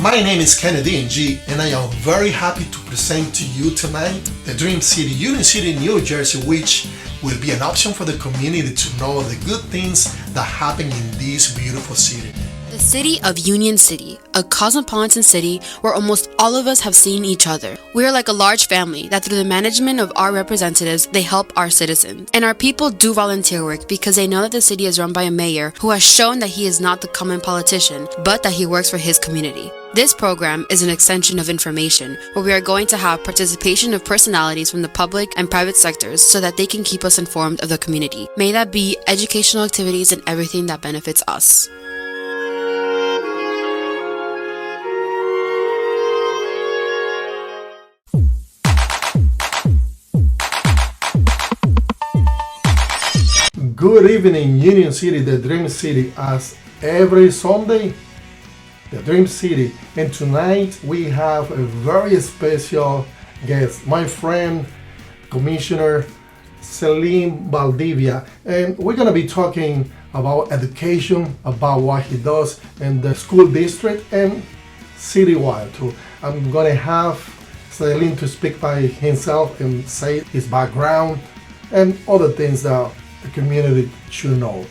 My name is Kennedy Ng, and I am very happy to present to you tonight the Dream City, Union City, New Jersey, which will be an option for the community to know the good things that happen in this beautiful city. The city of Union City, a cosmopolitan city where almost all of us have seen each other. We are like a large family that through the management of our representatives, they help our citizens. And our people do volunteer work because they know that the city is run by a mayor who has shown that he is not the common politician, but that he works for his community. This program is an extension of information where we are going to have participation of personalities from the public and private sectors so that they can keep us informed of the community. May that be educational activities and everything that benefits us. Good evening, Union City, the Dream City, as every Sunday, the Dream City. And tonight we have a very special guest, my friend, Commissioner Celin Valdivia. And we're going to be talking about education, about what he does in the school district and citywide too. I'm going to have Celin to speak by himself and say his background and other things that the community should know.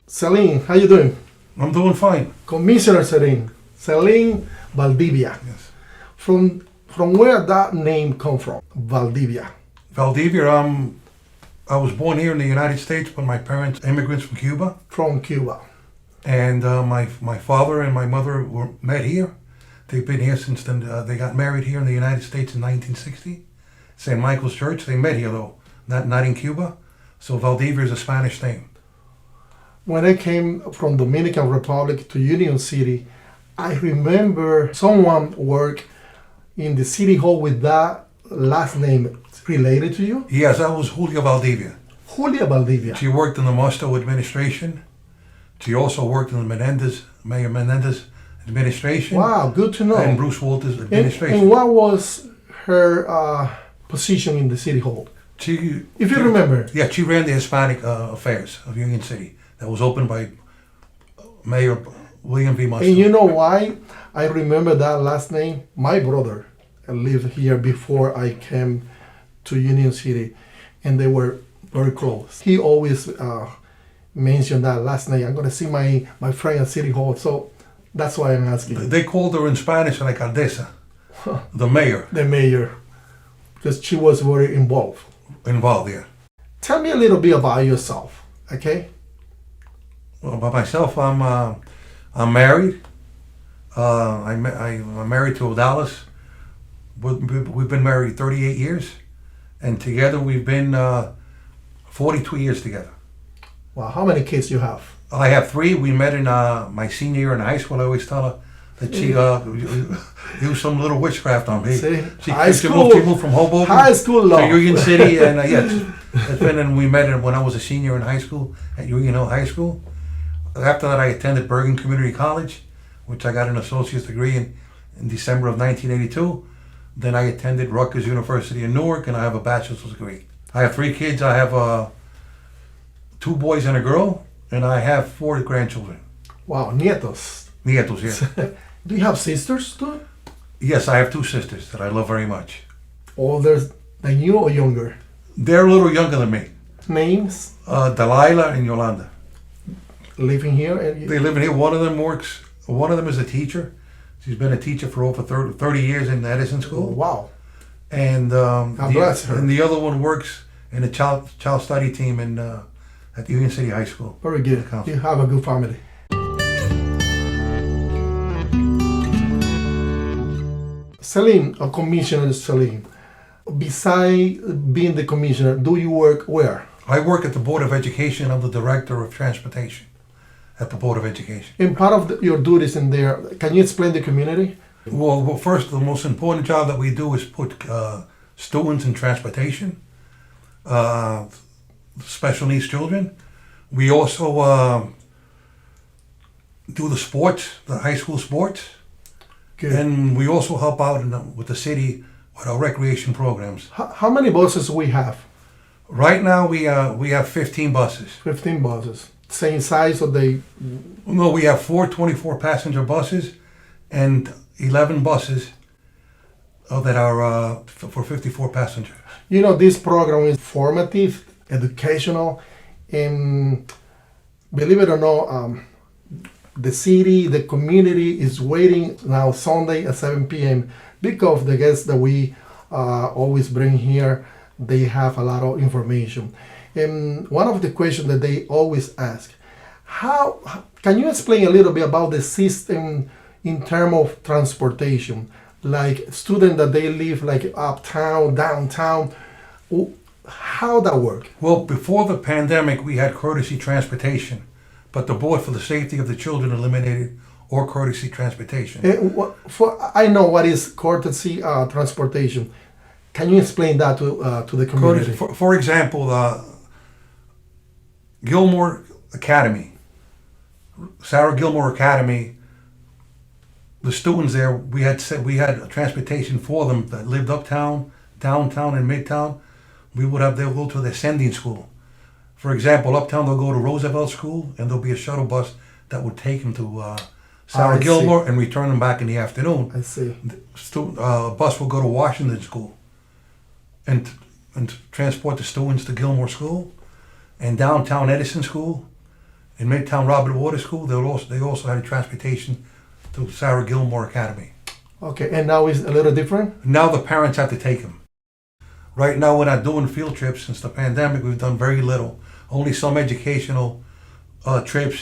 Celin, how you doing? I'm doing fine. Commissioner Celin Valdivia. Yes. From where that name come from, Valdivia? Valdivia, I was born here in the United States, but my parents immigrants from Cuba. From Cuba. And my father and my mother were met here. They've been here since then. They got married here in the United States in 1960. St. Michael's Church. They met here though, not in Cuba. So Valdivia is a Spanish name. When I came from Dominican Republic to Union City, I remember someone worked in the city hall with that last name. Related to you? Yes, that was Julia Valdivia. Julia Valdivia. She worked in the Musto administration. She also worked in the Mayor Menendez administration. Wow, good to know. And Bruce Walters administration. And what was her position in the city hall? If you remember. Yeah, she ran the Hispanic affairs of Union City. That was opened by Mayor William V. Musto. And you know why I remember that last name? My brother lived here before I came to Union City, and they were very close. He always mentioned that last name. I'm going to see my friend at City Hall, so that's why I'm asking. They called her in Spanish la alcaldesa, the mayor. The mayor, because she was very involved. Involved, yeah. Tell me a little bit about yourself, okay? Well, about myself, I'm married. I'm married to Odalis. We've been married 38 years, and together we've been 42 years together. Wow, how many kids you have? I have 3. We met in my senior year in high school. I always tell her that she used some little witchcraft on me. See? She moved from Hoboken high school love. to Union City, and and we met when I was a senior in high school at Union Hill High School. After that, I attended Bergen Community College, which I got an associate's degree in December of 1982. Then I attended Rutgers University in Newark, and I have a bachelor's degree. I have 3 kids. I have 2 boys and a girl, and I have 4 grandchildren. Wow, nietos. Nietos, yeah. Do you have sisters too? Yes, I have 2 sisters that I love very much. Older than you or younger? They're a little younger than me. Names? Delilah and Yolanda. Living here? They live in here. One of them is a teacher. She's been a teacher for over 30 years in the Edison School. Oh, wow. And God bless her. And the other one works in the child study team at Union City High School. Very good. You have a good family. Celin, or Commissioner Celin, besides being the commissioner, do you work where? I work at the Board of Education. I'm the Director of Transportation at the Board of Education. And part of your duties in there, can you explain the community? Well, first, the most important job that we do is put students in transportation, special needs children. We also do the sports, the high school sports. Good. And we also help out with the city with our recreation programs. How many buses we have? Right now we have 15 buses. 15 buses. same size, or they? No, we have 4 passenger buses and 11 buses that are for 54 passengers. You know, this program is formative, educational, and believe it or not, the city, the community is waiting now Sunday at 7 p.m. because the guests that we always bring here, they have a lot of information. And one of the questions that they always ask, how can you explain a little bit about the system in terms of transportation? Like students that they live like uptown, downtown, how that work? Well, before the pandemic, we had courtesy transportation, but the Board for the Safety of the Children eliminated all courtesy transportation. I know what is courtesy transportation. Can you explain that to the community? For example, Gilmore Academy, Sarah Gilmore Academy, the students there, we had transportation for them that lived uptown, downtown, and midtown. They'll go to the sending school. For example, uptown they'll go to Roosevelt School, and there'll be a shuttle bus that would take them to Sarah Gilmore and return them back in the afternoon. I see. The bus will go to Washington School and transport the students to Gilmore School, and downtown Edison School, and midtown Robert Water School. They also had transportation to Sarah Gilmore Academy. Okay, and now it's a little different? Now the parents have to take them. Right now we're not doing field trips since the pandemic. We've done very little. Only some educational trips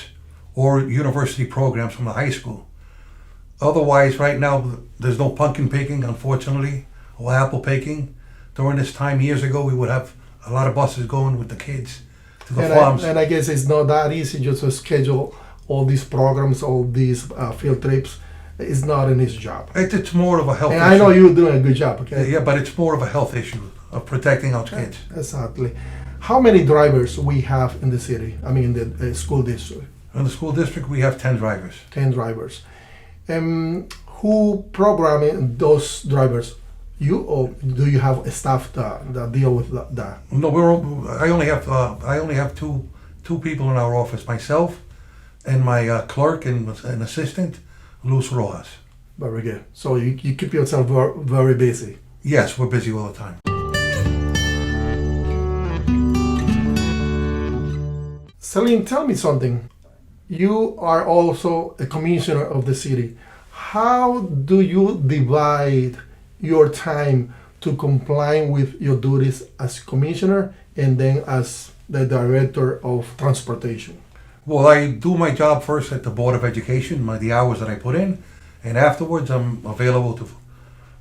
or university programs from the high school. Otherwise, right now, there's no pumpkin picking, unfortunately, or apple picking. During this time, years ago, we would have a lot of buses going with the kids to the farms. And I guess it's not that easy just to schedule all these programs, all these field trips. It's not in his job. It's more of a health issue. I know you're doing a good job, okay? Yeah, but it's more of a health issue of protecting our kids. Exactly. How many drivers we have in the city? I mean, in the school district? In the school district, we have 10 drivers. 10 drivers. Who programming those drivers? You, or do you have a staff that deal with that? No, I only have two people in our office. Myself and my clerk and an assistant, Luz Rojas. Very good. So you keep yourself very busy. Yes, we're busy all the time. Celin, tell me something. You are also a commissioner of the city. How do you divide your time to comply with your duties as commissioner and then as the director of transportation? Well, I do my job first at the Board of Education, the hours that I put in, and afterwards I'm available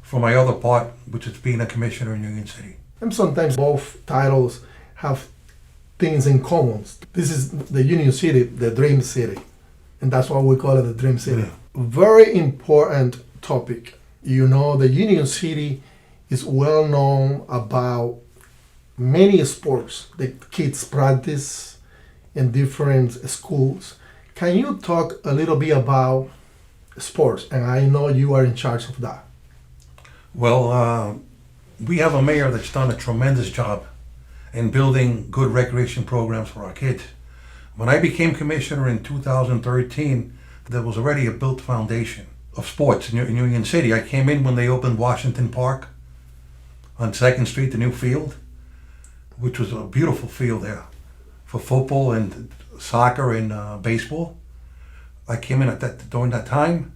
for my other part, which is being a commissioner in Union City. And sometimes both titles have things in common. This is the Union City, the Dream City, and that's why we call it the Dream City. Yeah. Very important topic. You know, the Union City is well known about many sports that kids practice in different schools. Can you talk a little bit about sports? And I know you are in charge of that. Well, we have a mayor that's done a tremendous job in building good recreation programs for our kids. When I became commissioner in 2013, there was already a built foundation of sports in Union City. I came in when they opened Washington Park on 2nd Street, the new field, which was a beautiful field there for football and soccer and baseball. I came in during that time,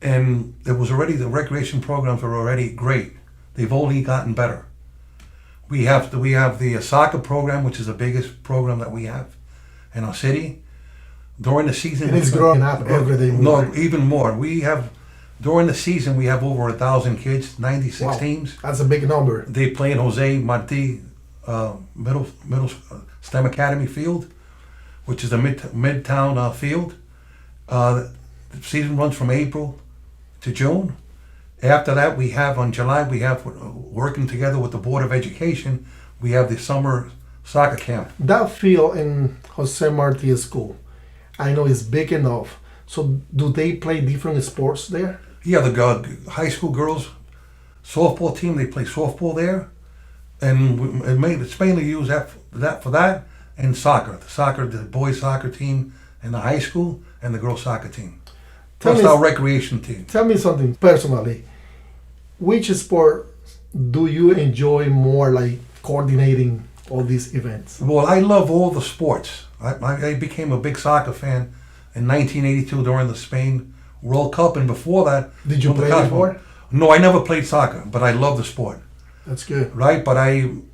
and the recreation programs were already great. They've only gotten better. We have the soccer program, which is the biggest program that we have in our city. During the season, it's growing up every day more. No, even more. During the season, we have over 1,000 kids, 96 Wow, teams. that's a big number. They play in Jose Marti Middle STEM Academy field, which is a midtown field. The season runs from April to June. After that, on July, working together with the Board of Education, we have the summer soccer camp. That field in Jose Marti School, I know it's big enough. So do they play different sports there? Yeah, the high school girls softball team, they play softball there. And it's mainly used for that. and the boys soccer team in the high school and the girls soccer team. Plus our recreation team. Tell me something personally. Which sport do you enjoy more, like coordinating all these events? Well, I love all the sports. I became a big soccer fan in 1982 during the Spain World Cup, and before that... Did you play before? No, I never played soccer, but I love the sport. That's good. Right, but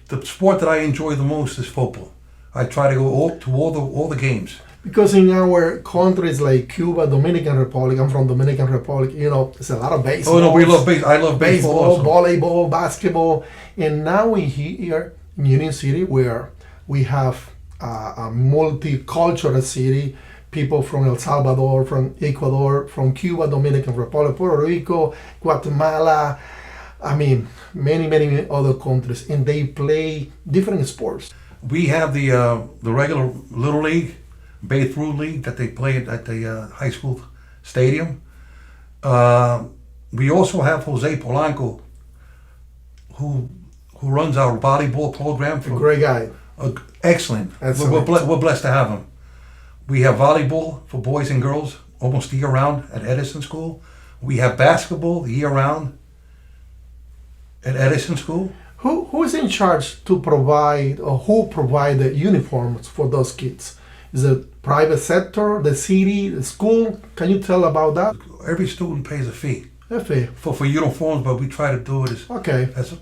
the sport that I enjoy the most is football. I try to go to all the games. Because in our countries like Cuba, Dominican Republic, I'm from Dominican Republic, there's a lot of baseball. Oh no, I love baseball, volleyball, basketball. And now we here in Union City, where we have a multicultural city, people from El Salvador, from Ecuador, from Cuba, Dominican Republic, Puerto Rico, Guatemala, many other countries, and they play different sports. We have the regular Little League, Bay-Through League that they play at the high school stadium. We also have Jose Polanco, who runs our volleyball program. A great guy. Excellent. We're blessed to have him. We have volleyball for boys and girls almost year-round at Edison School. We have basketball year-round at Edison School. Who is in charge to provide, or who provide the uniforms for those kids? Is it private sector, the city, the school? Can you tell about that? Every student pays a fee. A fee. For uniforms, but we try to do it as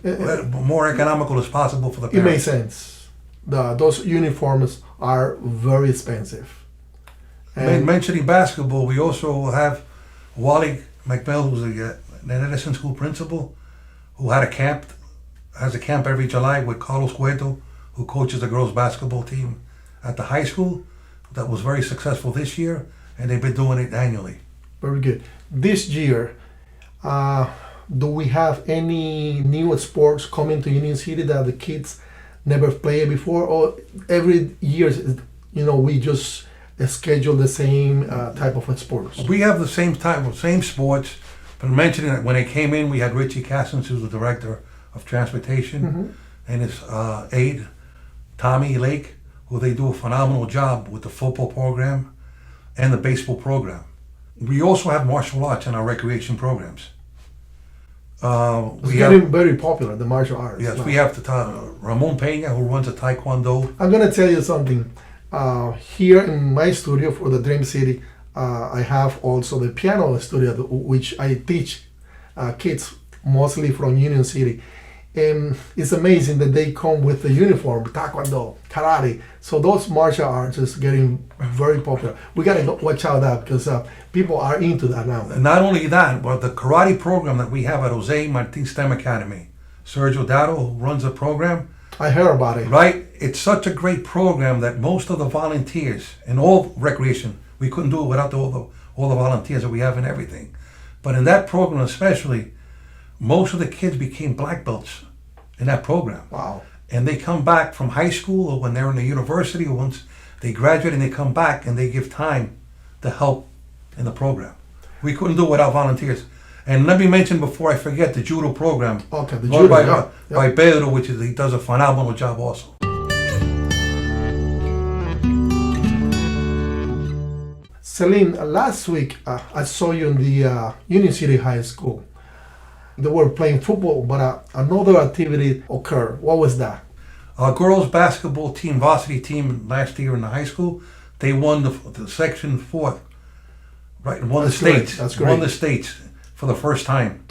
more economical as possible for the parents. It makes sense. Those uniforms are very expensive. And mentioning basketball, we also have Wally McBell, who's an Edison School principal, who has a camp every July with Carlos Cueto, who coaches the girls basketball team at the high school. That was very successful this year, and they've been doing it annually. Very good. This year, do we have any new sports coming to Union City that the kids never played before? Or every year, we just schedule the same type of sports? We have the same sports, but mentioning that when they came in, we had Richie Cassins, who's the director of transportation, and his aide, Tommy Lake, who they do a phenomenal job with the football program and the baseball program. We also have martial arts in our recreation programs. It's getting very popular, the martial arts. Yes, we have Ramon Pena, who runs a taekwondo. I'm going to tell you something. Here in my studio for the Dream City, I have also the piano studio, which I teach kids mostly from Union City. And it's amazing that they come with the uniform, taekwondo, karate. So those martial arts is getting very popular. We got to watch out that because people are into that now. Not only that, but the karate program that we have at Jose Martin STEM Academy, Sergio Dado, who runs the program. I heard about it. Right? It's such a great program that most of the volunteers in all recreation, we couldn't do it without all the volunteers that we have and everything. But in that program especially, most of the kids became black belts in that program. Wow. And they come back from high school or when they're in the university, or once they graduate and they come back and they give time to help in the program. We couldn't do it without volunteers. And let me mention before I forget the judo program. Okay, the judo, by Pedro, he does a phenomenal job also. Celin, last week I saw you in the Union City High School. They were playing football, but another activity occurred. What was that? Our girls basketball team, varsity team last year in the high school, they won the section 4th, right? Won the states. That's great. Won the states for the first time.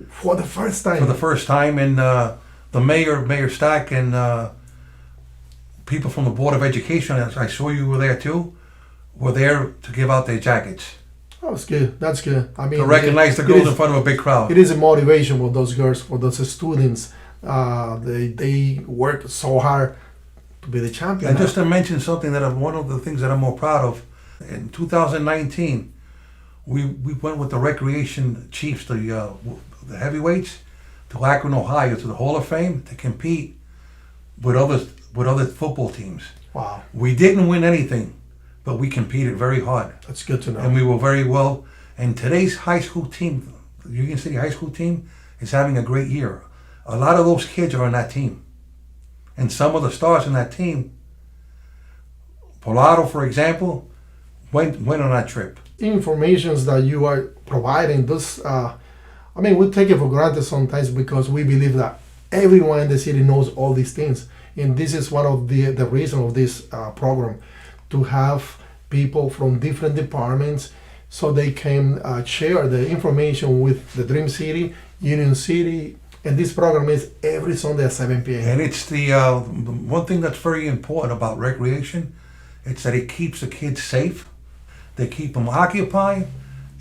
For the first time? For the first time, and the Mayor Stack, and people from the Board of Education, I saw you were there too, were there to give out their jackets. Oh, that's good. That's good. I mean, to recognize the girls in front of a big crowd. It is a motivation for those girls, for those students. They work so hard to be the champion. And just to mention something one of the things that I'm more proud of, in 2019, we went with the recreation chiefs, the heavyweights, to Akron, Ohio, to the Hall of Fame to compete with other football teams. Wow. We didn't win anything, but we competed very hard. That's good to know. And we were very well. And today's high school team, the Union City High School team, is having a great year. A lot of those kids are on that team. And some of the stars in that team Polaro, for example, went on that trip. Informations that you are providing, those, we take it for granted sometimes because we believe that everyone in the city knows all these things. And this is one of the reason of this program, to have people from different departments so they can share the information with the Dream City, Union City, and this program is every Sunday at 7 p.m. And it's the one thing that's very important about recreation, it's that it keeps the kids safe, they keep them occupied,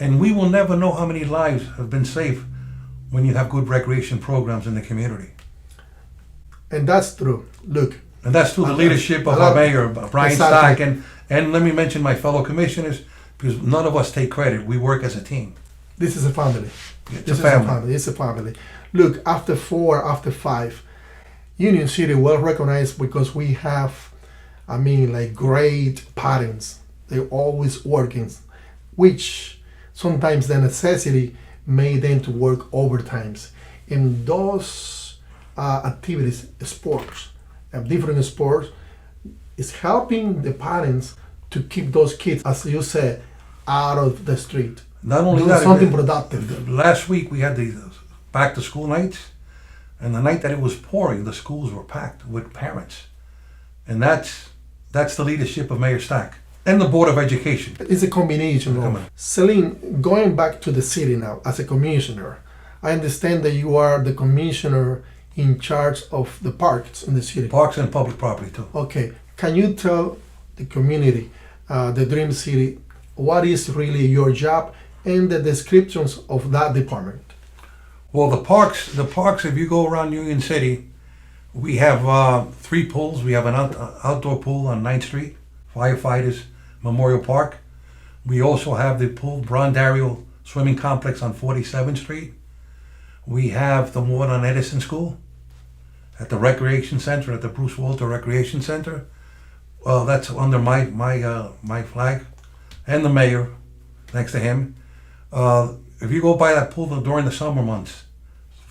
and we will never know how many lives have been saved when you have good recreation programs in the community. And that's true. Look. And that's through the leadership of our mayor, Brian Stack, and let me mention my fellow commissioners, because none of us take credit. We work as a team. This is a family. It's a family. It's a family. Look, after 4, after 5, Union City well recognized because we have, great parents. They're always working, which sometimes the necessity made them to work overtimes. In those activities, sports, different sports, is helping the parents to keep those kids, as you said, out of the street. Not only that, something productive. Last week we had the back to school nights, and the night that it was pouring, the schools were packed with parents, and that's the leadership of Mayor Stack and the Board of Education. It's a combination. Celin, going back to the city now as a commissioner, I understand that you are the commissioner in charge of the parks in the city. Parks and public property too. Okay, can you tell the community, the Dream City, what is really your job and the descriptions of that department? Well, the parks, if you go around Union City, we have 3 pools. We have an outdoor pool on 9th Street, Firefighters Memorial Park. We also have the pool, Brondario Swimming Complex on 47th Street. We have the one on Edison School, at the Recreation Center, at the Bruce Walter Recreation Center. That's under my flag, and the mayor next to him. If you go by that pool during the summer months,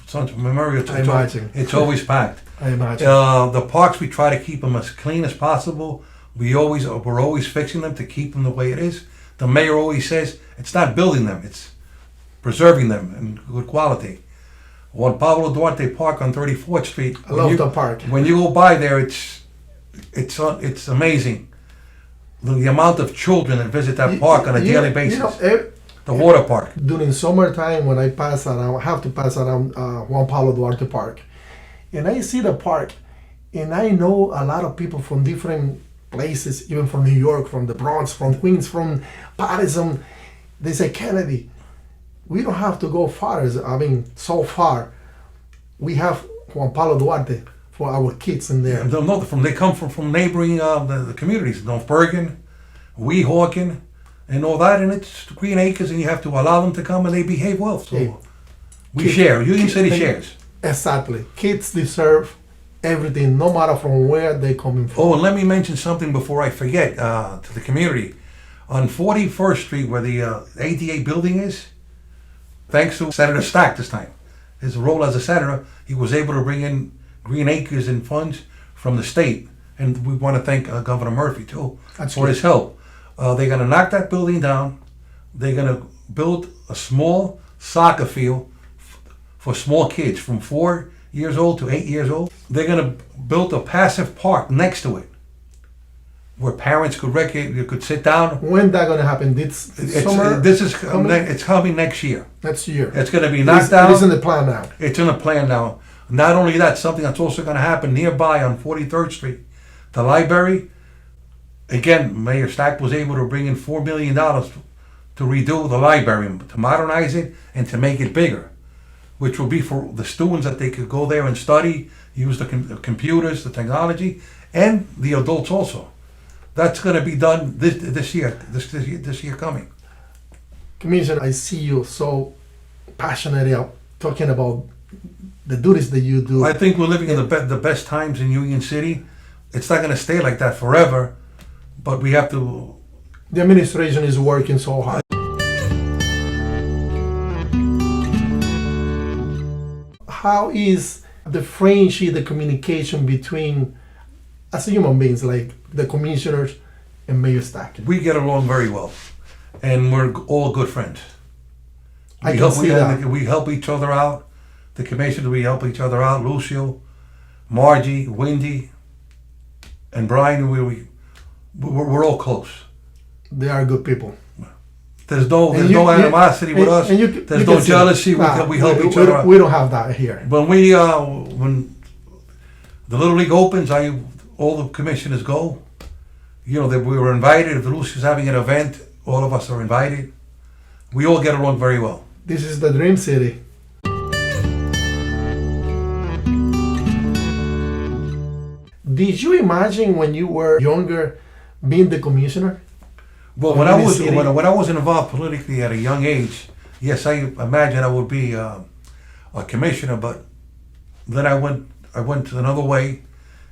it's always packed. I imagine. The parks, we try to keep them as clean as possible. We're always fixing them to keep them the way it is. The mayor always says it's not building them, it's preserving them in good quality. Juan Pablo Duarte Park on 34th Street. I love the park. When you go by there, it's amazing. The amount of children that visit that park on a daily basis. The water park. During summertime, when I pass around, I have to pass around Juan Pablo Duarte Park, and I see the park, and I know a lot of people from different places, even from New York, from the Bronx, from Queens, from Patterson. They say, Kennedy, we don't have to go far. So far. We have Juan Pablo Duarte for our kids in there. They come from neighboring the communities, North Bergen, Weehawken, and all that, and it's Green Acres, and you have to allow them to come, and they behave well. So we share. Union City shares. Exactly. Kids deserve everything, no matter from where they're coming from. Oh, and let me mention something before I forget to the community. On 41st Street, where the ADA building is, thanks to Senator Stack this time, his role as a senator, he was able to bring in Green Acres and funds from the state. And we want to thank Governor Murphy, too, for his help. They're going to knock that building down. They're going to build a small soccer field for small kids from 4 years old to 8 years old. They're going to build a passive park next to it where parents could sit down. When that going to happen? It's coming next year. Next year. It's going to be knocked down. It's in the plan now. It's in the plan now. Not only that, something that's also going to happen nearby on 43rd Street, the library. Again, Mayor Stack was able to bring in $4 million to redo the library, to modernize it and to make it bigger, which will be for the students that they could go there and study, use the computers, the technology, and the adults also. That's going to be done this year coming. Commissioner, I see you so passionate talking about the duties that you do. I think we're living in the best times in Union City. It's not going to stay like that forever, but we have to. The administration is working so hard. How is the friendship, the communication between, as human beings, like the commissioners and Mayor Stack? We get along very well, and we're all good friends. I can see that. We help each other out. The commissioners, we help each other out. Lucio, Margie, Wendy, and Brian, we're all close. They are good people. There's no animosity with us. There's no jealousy. We help each other out. We don't have that here. When the Little League opens, all the commissioners go. You know, that we were invited. If Lucio's having an event, all of us are invited. We all get along very well. This is the Dream City. Did you imagine when you were younger being the commissioner? Well, when I was involved politically at a young age, yes, I imagined I would be a commissioner. But then I went another way,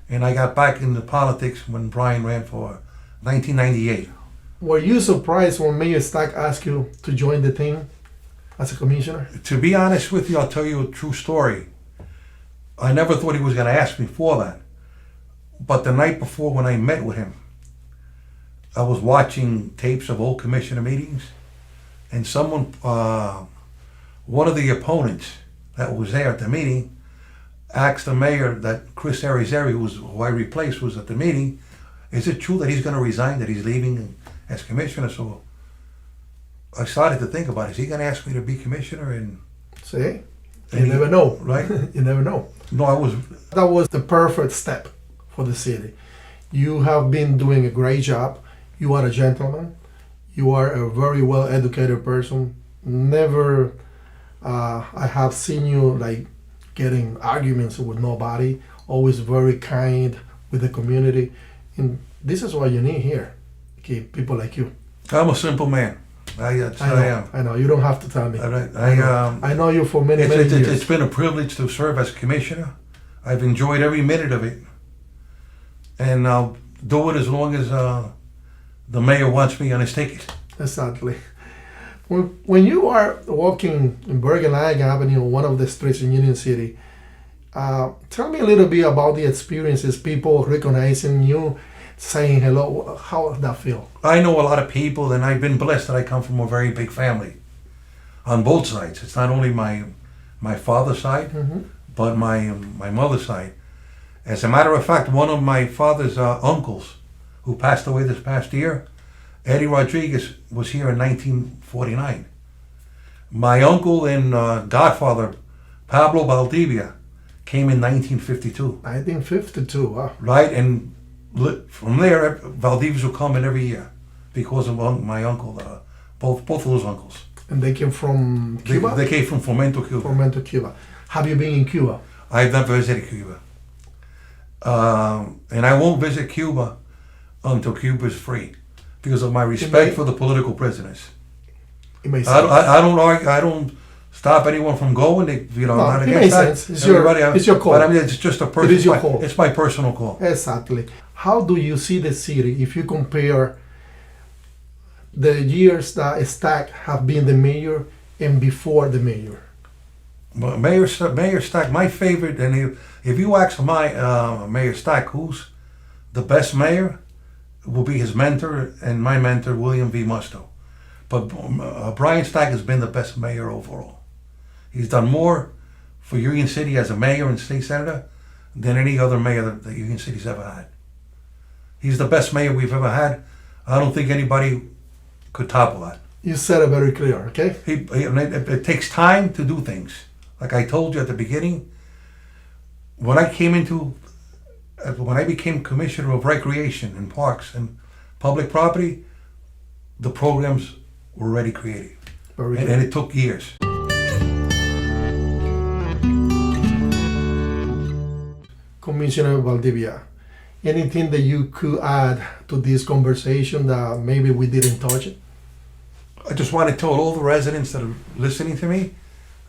and I got back into politics when Brian ran for 1998. Were you surprised when Mayor Stack asked you to join the team as a commissioner? To be honest with you, I'll tell you a true story. I never thought he was going to ask me for that. But the night before, when I met with him, I was watching tapes of old commissioner meetings, and someone, one of the opponents that was there at the meeting, asked the mayor that Chris Arizeri, who I replaced, was at the meeting, is it true that he's going to resign, that he's leaving as commissioner? So I started to think about it. Is he going to ask me to be commissioner? And you never know, right? You never know. No, That was the perfect step for the city. You have been doing a great job. You are a gentleman. You are a very well educated person. Never, I have seen you like getting arguments with nobody. Always very kind with the community. And this is what you need here. Okay, people like you. I'm a simple man. I am. I know. You don't have to tell me. I know you for many years. It's been a privilege to serve as commissioner. I've enjoyed every minute of it, and I'll do it as long as the mayor wants me on his ticket. Exactly. When you are walking in Bergen Avenue, one of the streets in Union City, tell me a little bit about the experiences, people recognizing you, saying hello. How does that feel? I know a lot of people, and I've been blessed that I come from a very big family on both sides. It's not only my father's side, but my mother's side. As a matter of fact, one of my father's uncles, who passed away this past year, Eddie Rodriguez, was here in 1949. My uncle and godfather, Pablo Valdivia, came in 1952. 1952, wow. Right, and from there, Valdivias will come in every year because of my uncle, both of those uncles. And they came from Cuba? They came from Fomento, Cuba. Fomento, Cuba. Have you been in Cuba? I've never visited Cuba. And I won't visit Cuba until Cuba is free because of my respect for the political prisoners. It makes sense. I don't argue, I don't stop anyone from going. I'm not against that. Sense. It's your call. But I mean, it's just a personal. It is your call. It's my personal call. Exactly. How do you see the city if you compare the years that Stack have been the mayor and before the mayor? Well, Mayor Stack, my favorite, and if you ask Mayor Stack who's the best mayor, will be his mentor and my mentor, William V. Musto. But Brian Stack has been the best mayor overall. He's done more for Union City as a mayor and state senator than any other mayor that Union City's ever had. He's the best mayor we've ever had. I don't think anybody could topple that. You said it very clear, okay? It takes time to do things. Like I told you at the beginning, when I became Commissioner of Recreation and Parks and Public Property, the programs were already created. And it took years. Commissioner Valdivia, anything that you could add to this conversation that maybe we didn't touch it? I just want to tell all the residents that are listening to me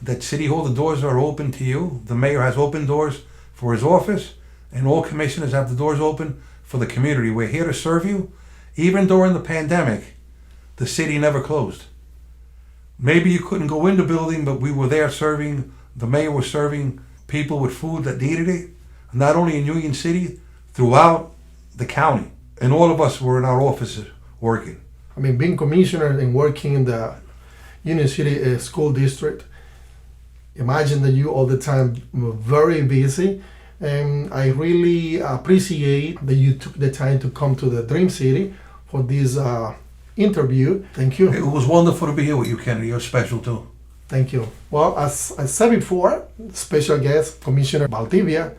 that City Hall, the doors are open to you. The mayor has open doors for his office, and all commissioners have the doors open for the community. We're here to serve you. Even during the pandemic, the city never closed. Maybe you couldn't go in the building, but we were there serving, the mayor was serving people with food that needed it, not only in Union City, throughout the county. And all of us were in our offices working. I mean, being commissioner and working in the Union City School District, imagine that you all the time were very busy. And I really appreciate that you took the time to come to the Dream City for this interview. Thank you. It was wonderful to be here with you, Kennedy. You're special too. Thank you. Well, as I said before, special guest, Commissioner Valdivia.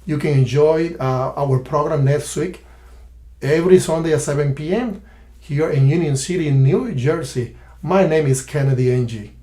You can enjoy our program next week, every Sunday at 7 p.m. here in Union City, New Jersey. My name is Kennedy Ng.